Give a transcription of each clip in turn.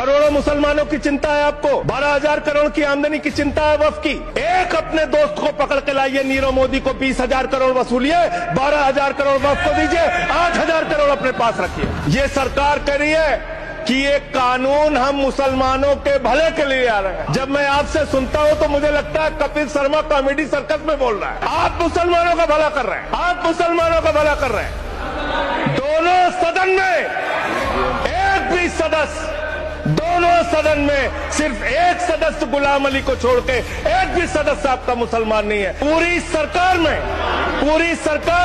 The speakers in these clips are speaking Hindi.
करोड़ों मुसलमानों की चिंता है आपको, 12,000 करोड़ की आमदनी की चिंता है वक्फ की। एक अपने दोस्त को पकड़ के लाइए, नीरव मोदी को 20,000 करोड़ वसूलिए, 12,000 करोड़ वक्फ को दीजिए, 8,000 करोड़ अपने पास रखिए। ये सरकार कह रही है कि ये कानून हम मुसलमानों के भले के लिए आ रहे हैं। जब मैं आपसे सुनता हूं तो मुझे लगता है कपिल शर्मा कॉमेडी सर्कस में बोल रहा है। आप मुसलमानों का भला कर रहे हैं, आप मुसलमानों का भला कर रहे हैं। दोनों सदन में एक भी सदस्य, दोनों सदन में सिर्फ एक सदस्य गुलाम अली को छोड़ के एक भी सदस्य आपका मुसलमान नहीं है। पूरी सरकार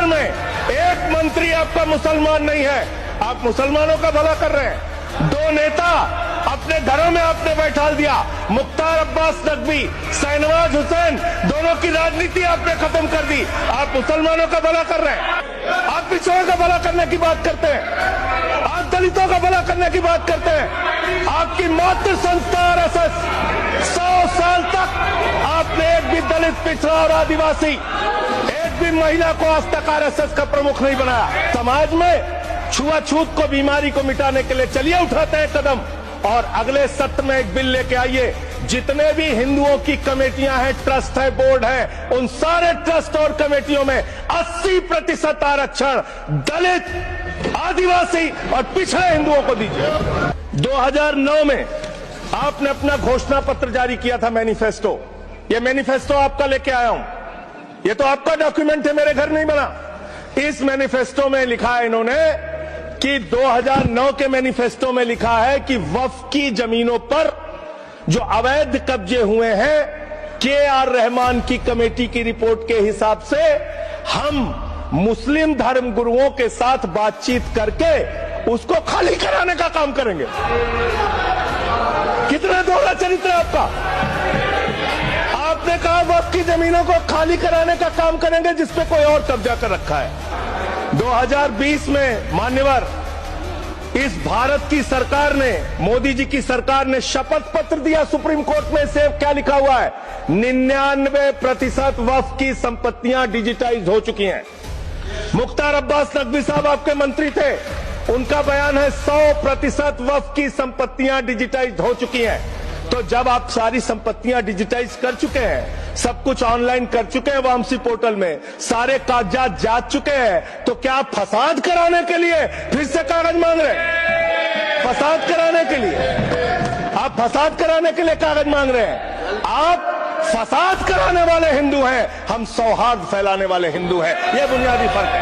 में एक मंत्री आपका मुसलमान नहीं है। आप मुसलमानों का भला कर रहे हैं। 2 नेता अपने घरों में आपने बैठा दिया, मुख्तार अब्बास नकवी, शाहनवाज हुसैन, दोनों की राजनीति आपने खत्म कर दी। आप मुसलमानों का भला कर रहे हैं। आप पिछड़ों का भला करने की बात करते हैं, आप दलितों का भला करने की बात करते हैं। आपकी मातृ संस्था आरएसएस 100 साल तक आपने एक भी दलित, पिछड़ा और आदिवासी, एक भी महिला को आज तक आरएसएस का प्रमुख नहीं बनाया। समाज में छुआछूत को, बीमारी को मिटाने के लिए चलिए उठाते हैं कदम, और अगले सत्र में एक बिल लेके आइए। जितने भी हिंदुओं की कमेटियां हैं, ट्रस्ट है, बोर्ड है, उन सारे ट्रस्ट और कमेटियों में 80% आरक्षण दलित, आदिवासी और पिछड़े हिंदुओं को दीजिए। 2009 में आपने अपना घोषणा पत्र जारी किया था, मैनिफेस्टो। ये मैनिफेस्टो आपका लेके आया हूं, ये तो आपका डॉक्यूमेंट है, मेरे घर नहीं बना। इस मैनिफेस्टो में लिखा है इन्होंने कि 2009 के मैनिफेस्टो में लिखा है कि वक्फ की जमीनों पर जो अवैध कब्जे हुए हैं, KR रहमान की कमेटी की रिपोर्ट के हिसाब से हम मुस्लिम धर्म गुरुओं के साथ बातचीत करके उसको खाली कराने का काम करेंगे। कितना दोहरा चरित्र है आपका। आपने कहा वक्फ की जमीनों को खाली कराने का काम करेंगे जिसपे कोई और कब्जा कर रखा है। 2020 में मान्यवर इस भारत की सरकार ने, मोदी जी की सरकार ने शपथ पत्र दिया सुप्रीम कोर्ट में। से क्या लिखा हुआ है? 99% वक्फ की संपत्तियां डिजिटाइज हो चुकी हैं। मुख्तार अब्बास नकवी साहब आपके मंत्री थे, उनका बयान है 100% वक्फ की संपत्तियां डिजिटाइज हो चुकी हैं। तो जब आप सारी संपत्तियां डिजिटाइज कर चुके हैं, सब कुछ ऑनलाइन कर चुके हैं वामसी पोर्टल में, सारे कागजात जांच चुके हैं, तो क्या आप फसाद कराने के लिए फिर से कागज मांग रहे हैं? फसाद कराने के लिए आप फसाद कराने के लिए कागज मांग रहे हैं। आप फसाद कराने वाले हिंदू हैं, हम सौहार्द फैलाने वाले हिंदू हैं। यह बुनियादी फर्क है।